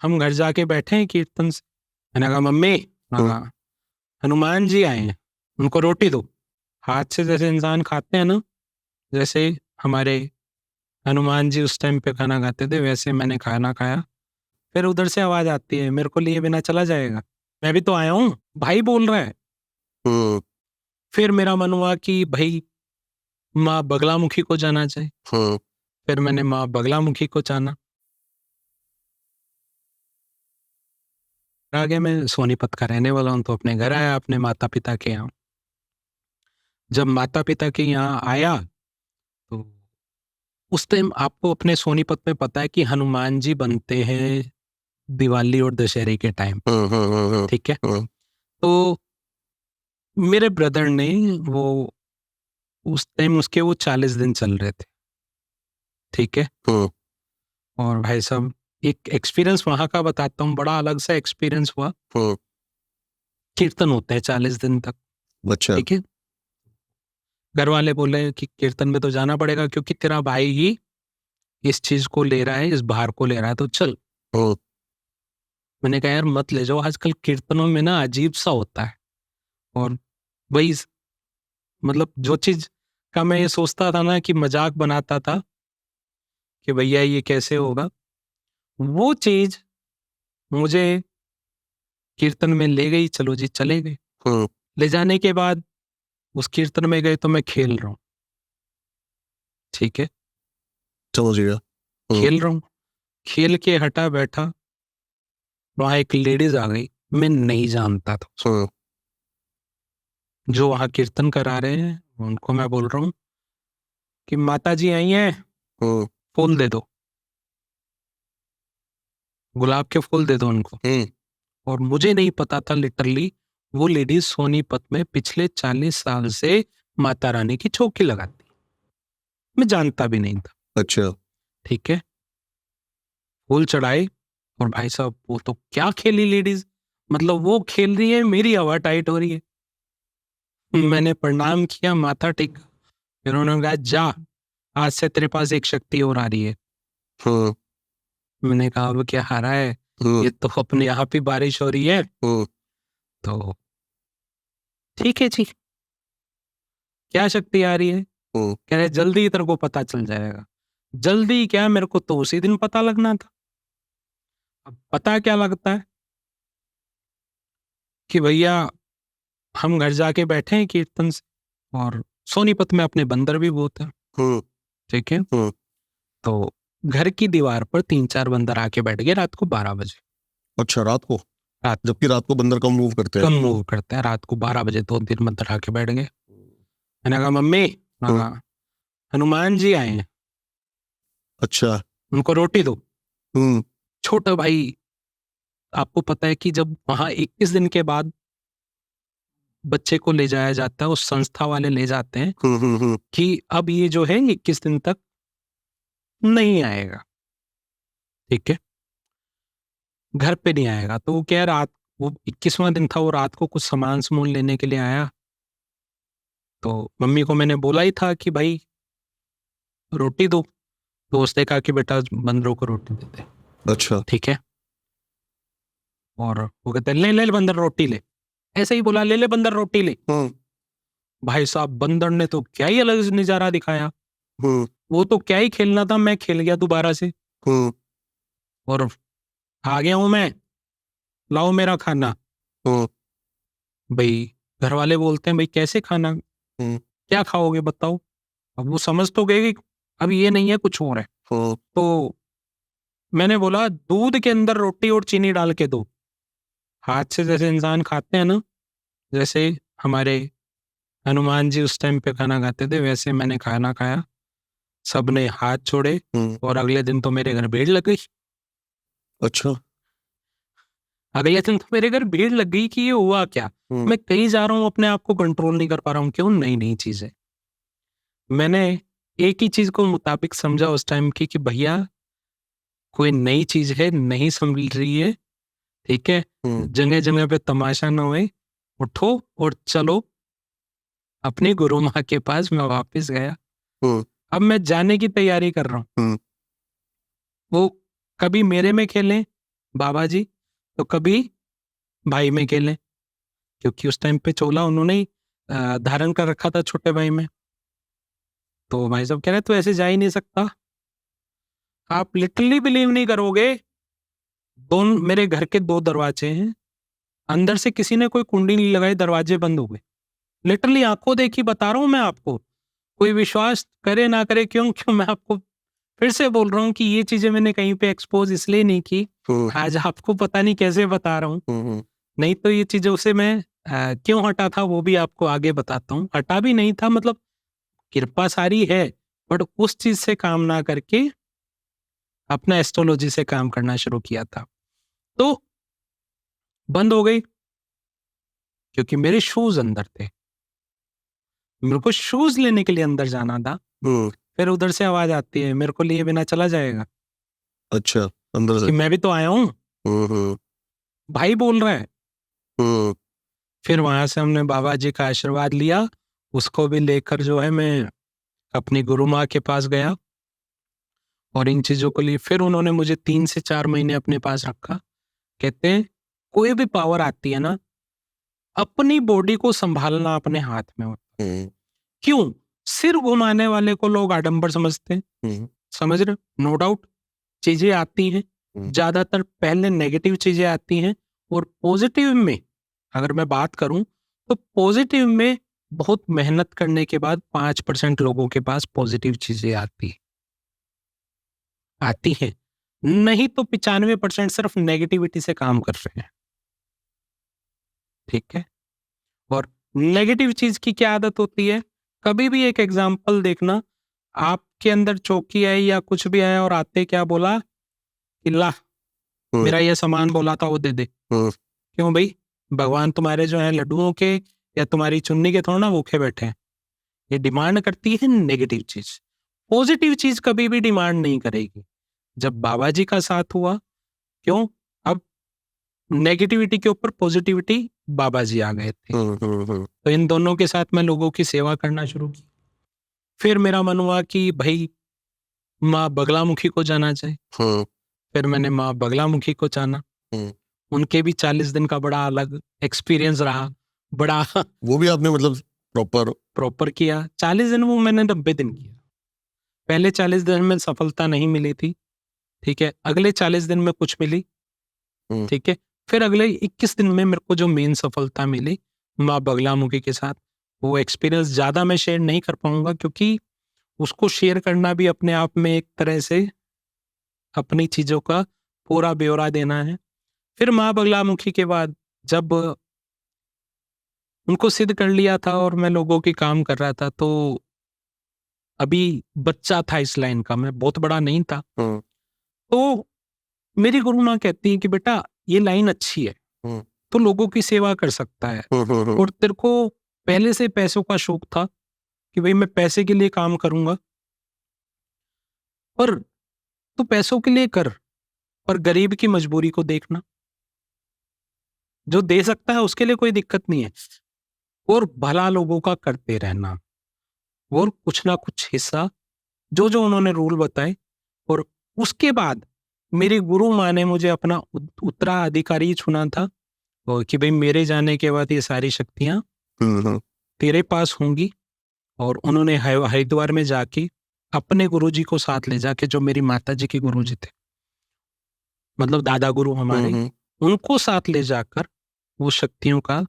हम घर जाके बैठे हैं कीर्तन से। मैंने कहा मम्मी, हाँ, हनुमान जी आए हैं, उनको रोटी दो। हाथ से जैसे इंसान खाते हैं ना, जैसे हमारे हनुमान जी उस टाइम पे खाना खाते थे, वैसे मैंने खाना खाया। फिर उधर से आवाज आती है, मेरे को लिए बिना चला जाएगा, मैं भी तो आया हूँ, भाई बोल रहा है। फिर मेरा मन हुआ कि भाई माँ बगलामुखी को जाना चाहिए। फिर मैंने माँ बगलामुखी को जाना। आगे मैं सोनीपत का रहने वाला हूँ, तो अपने घर आया, अपने माता पिता के यहाँ। जब माता पिता के यहाँ आया तो उस टाइम आपको अपने सोनीपत में पता है कि हनुमान जी बनते हैं दिवाली और दशहरे के टाइम, ठीक है। तो मेरे ब्रदर ने वो उस टाइम उसके वो 40 दिन चल रहे थे, ठीक है। और भाई साहब एक एक्सपीरियंस वहां का बताता हूँ, बड़ा अलग सा एक्सपीरियंस हुआ। कीर्तन होते हैं 40 दिन तक, अच्छा। ठीक है। घर वाले बोले कि कीर्तन में तो जाना पड़ेगा क्योंकि तेरा भाई ही इस चीज को ले रहा है, इस भार को ले रहा है, तो चल। मैंने कहा यार मत ले जाओ, आजकल कीर्तनों में ना अजीब सा होता है। और वही मतलब जो चीज का मैं ये सोचता था ना कि मजाक बनाता था कि भैया ये कैसे होगा, वो चीज मुझे कीर्तन में ले गई। चलो जी चले गए। ले जाने के बाद उस कीर्तन में गए तो मैं खेल रहा हूँ, ठीक है। समझ गया। खेल रहा हूँ, खेल के हटा बैठा, वहां एक लेडीज आ गई, मैं नहीं जानता था। जो वहां कीर्तन करा रहे हैं उनको मैं बोल रहा हूँ कि माता जी आई हैं, फूल दे दो, गुलाब के फूल दे दो उनको। और मुझे नहीं पता था लिटरली वो लेडीज सोनीपत में पिछले 40 साल से माता रानी की चौकी लगाती, मैं जानता भी नहीं था। अच्छा। ठीक है, फूल चढ़ाए। और भाई साहब वो तो क्या खेली लेडीज, मतलब वो खेल रही है, मेरी हवा टाइट हो रही है। मैंने प्रणाम किया, माथा टेका। फिर उन्होंने कहा जा, आज से तेरे पास एक शक्ति और आ रही है। मैंने कहा अब क्या आ रहा है, ये तो अपने यहाँ पे बारिश हो रही है। तो ठीक है जी, क्या शक्ति आ रही है? कह रहे जल्दी तेरे को पता चल जाएगा। जल्दी क्या, मेरे को तो उसी दिन पता लगना था। अब पता क्या लगता है कि भैया हम घर जाके बैठे हैं कीर्तन से, और सोनीपत में अपने बंदर भी बहुत है, ठीक है। तो घर की दीवार पर 3-4 बंदर आके बैठ गए रात को 12 बजे। अच्छा, रात को? रात जबकि रात को बंदर कम मूव करते हैं। कम मूव करते हैं, रात को 12 बजे 2-3 बंदर आके बैठ गए। मैंने कहा मम्मी, हाँ, हनुमान जी आए हैं, अच्छा। उनको रोटी दो। छोटा भाई, आपको पता है कि जब वहां 21 दिन के बाद बच्चे को ले जाया जाता है, उस संस्था वाले ले जाते हैं कि अब ये जो है 21 दिन तक नहीं आएगा, ठीक है, घर पे नहीं आएगा। तो वो क्या, रात वो 21वां दिन था, वो रात को कुछ सामान समून लेने के लिए आया। तो मम्मी को मैंने बोला ही था कि भाई रोटी दो, तो उसने कहा कि बेटा बंदरों को रोटी देते। अच्छा। ठीक है। और वो कहते ले ले बंदर रोटी ले, ऐसे ही बोला, ले ले बंदर रोटी ले। भाई साहब बंदर ने तो क्या ही अलग नजारा दिखाया, वो तो क्या ही खेलना था, मैं खेल गया दोबारा से। और आ गया हूं मैं, लाओ मेरा खाना। भाई घर वाले बोलते हैं भाई कैसे खाना, क्या खाओगे बताओ। अब वो समझ तो गए कि अब ये नहीं है, कुछ और है। तो मैंने बोला दूध के अंदर रोटी और चीनी डाल के दो। हाथ से जैसे इंसान खाते हैं ना, जैसे हमारे हनुमान जी उस टाइम पे खाना खाते थे, वैसे मैंने खाना खाया। सबने हाथ छोड़े और अगले दिन तो मेरे घर भीड़ लग गई। अच्छा। अगले दिन तो मेरे घर भीड़ लग गई कि ये हुआ क्या। मैं कहीं जा रहा हूँ, अपने आप को कंट्रोल नहीं कर पा रहा हूँ, क्यों, नई नई चीजें। मैंने एक ही चीज को मुताबिक समझा उस टाइम की कि भैया कोई नई चीज है, नहीं समझ रही है, ठीक है। जगह जगह पे तमाशा ना होए, उठो और चलो अपनी गुरु माँ के पास। मैं वापस गया, अब मैं जाने की तैयारी कर रहा हूँ। वो कभी मेरे में खेलें, बाबा जी तो कभी भाई में खेलें, क्योंकि उस टाइम पे चोला उन्होंने ही धारण कर रखा था छोटे भाई में। तो भाई साहब कह रहे तू ऐसे जा ही नहीं सकता। आप लिटरली बिलीव नहीं करोगे, दोनों मेरे घर के 2 दरवाजे हैं, अंदर से किसी ने कोई कुंडी नहीं लगाई, दरवाजे बंद हो गए। लिटरली आंखों देखी बता रहा हूं मैं आपको, कोई विश्वास करे ना करे, क्यों मैं आपको फिर से बोल रहा हूँ कि ये चीजें मैंने कहीं पे एक्सपोज इसलिए नहीं की, आज आपको पता नहीं कैसे बता रहा हूँ। नहीं तो ये चीजें उसे मैं क्यों हटा था वो भी आपको आगे बताता हूँ। हटा भी नहीं था, मतलब कृपा सारी है, बट उस चीज से काम ना करके अपना एस्ट्रोलॉजी से काम करना शुरू किया था। तो बंद हो गई क्योंकि मेरे शूज अंदर थे, मेरे को शूज लेने के लिए अंदर जाना था। फिर उधर से आवाज आती है, मेरे को लिए बिना चला जाएगा। अच्छा, अंदर से कि मैं भी तो आया हूँ, भाई बोल रहा है। फिर वहां से हमने बाबा जी का आशीर्वाद लिया, उसको भी लेकर जो है मैं अपनी गुरु माँ के पास गया और इन चीजों को लिए फिर उन्होंने मुझे 3 से 4 महीने अपने पास रखा। कहते हैं कोई भी पावर आती है ना, अपनी बॉडी को संभालना अपने हाथ में होता है। क्यों? सिर घुमाने वाले को लोग आडंबर समझते हैं, समझ रहे? नो डाउट चीजें आती हैं, ज्यादातर पहले नेगेटिव चीजें आती हैं, और पॉजिटिव में अगर मैं बात करूं तो पॉजिटिव में बहुत मेहनत करने के बाद 5% लोगों के पास पॉजिटिव चीजें आती हैं, नहीं तो 95% सिर्फ नेगेटिविटी से काम कर रहे हैं। ठीक है? और नेगेटिव चीज की क्या आदत होती है? कभी भी एक एग्जाम्पल देखना, आपके अंदर चौकी आई या कुछ भी आया और आते क्या बोला कि ला मेरा ये सामान बोला था वो दे दे। क्यों भाई? भगवान तुम्हारे जो है लड्डुओं के या तुम्हारी चुन्नी के थोड़ा ना भूखे बैठे हैं। ये डिमांड करती है नेगेटिव चीज, पॉजिटिव चीज कभी भी डिमांड नहीं करेगी। जब बाबा जी का साथ हुआ, क्यों? अब नेगेटिविटी के ऊपर पॉजिटिविटी बाबा जी आ गए थे। तो इन दोनों के साथ मैं लोगों की सेवा करना शुरू की। फिर मेरा मन हुआ कि भाई माँ बगलामुखी को जाना चाहिए। फिर मैंने माँ बगलामुखी को जाना, उनके भी 40 दिन का बड़ा अलग एक्सपीरियंस रहा, बड़ा वो भी आपने मतलब प्रॉपर किया। 40 दिन वो मैंने 90 दिन किया। पहले 40 दिन में सफलता नहीं मिली थी, ठीक है, अगले 40 दिन में कुछ मिली, ठीक है, फिर अगले 21 दिन में मेरे को जो मेन सफलता मिली माँ बगलामुखी के साथ, वो एक्सपीरियंस ज्यादा मैं शेयर नहीं कर पाऊंगा, क्योंकि उसको शेयर करना भी अपने आप में एक तरह से अपनी चीजों का पूरा ब्यौरा देना है। फिर माँ बगलामुखी के बाद जब उनको सिद्ध कर लिया था और मैं लोगों की काम कर रहा था, तो अभी बच्चा था इस लाइन का, मैं बहुत बड़ा नहीं था। तो मेरी गुरु माँ कहती है कि बेटा ये लाइन अच्छी है, तो लोगों की सेवा कर सकता है, और तेरे को पहले से पैसों का शौक था कि भाई मैं पैसे के लिए काम करूंगा, पर तू पैसों के लिए कर, पर गरीब की मजबूरी को देखना। जो दे सकता है उसके लिए कोई दिक्कत नहीं है, और भला लोगों का करते रहना, और कुछ ना कुछ हिस्सा जो जो उन्होंने रूल बताए। और उसके बाद मेरी गुरु माँ ने मुझे अपना उत्तराधिकारी चुना था, और कि भाई मेरे जाने के बाद ये सारी शक्तियां तेरे पास होंगी। और उन्होंने हरिद्वार में जाके अपने गुरुजी को साथ ले जाके, जो मेरी माता जी के गुरुजी थे, मतलब दादा गुरु हमारे, उनको साथ ले जाकर वो शक्तियों का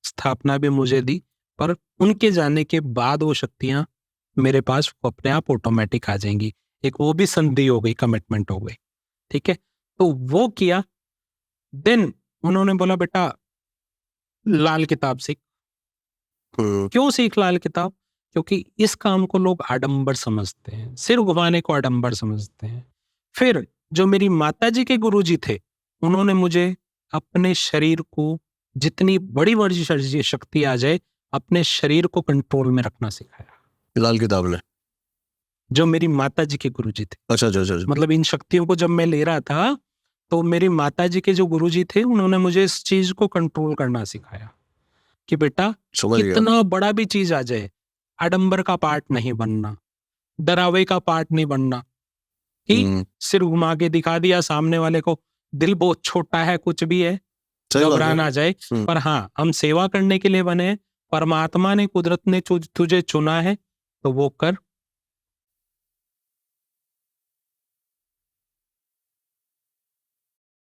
स्थापना भी मुझे दी। पर उनके जाने के बाद वो शक्तियां मेरे पास अपने आप ऑटोमेटिक आ जाएंगी। एक वो भी संधि हो गई, कमिटमेंट हो गई, ठीक है। तो वो किया। देन उन्होंने बोला बेटा लाल किताब सीख। क्यों सीख लाल किताब? क्योंकि इस काम को लोग आडंबर समझते हैं, सिर घुमाने को आडंबर समझते हैं। फिर जो मेरी माता जी के गुरुजी थे, उन्होंने मुझे अपने शरीर को, जितनी बड़ी बड़ी शक्ति आ जाए, अपने शरीर को कंट्रोल में रखना सिखाया। लाल किताब ने? जो मेरी माता जी के गुरुजी थे। अच्छा। मतलब इन शक्तियों को जब मैं ले रहा था, तो मेरी माता जी के जो गुरुजी थे, उन्होंने मुझे इस चीज को कंट्रोल करना सिखाया कि बेटा कितना बड़ा भी चीज आ जाए, आडंबर का पार्ट नहीं बनना, डरावे का पार्ट नहीं बनना, कि सिर घुमा के दिखा दिया सामने वाले को, दिल बहुत छोटा है, कुछ भी है, सही बात है। घबराना जाए, पर हाँ हम सेवा करने के लिए बने हैं। परमात्मा ने, कुदरत ने तुझे चुना है तो वो कर,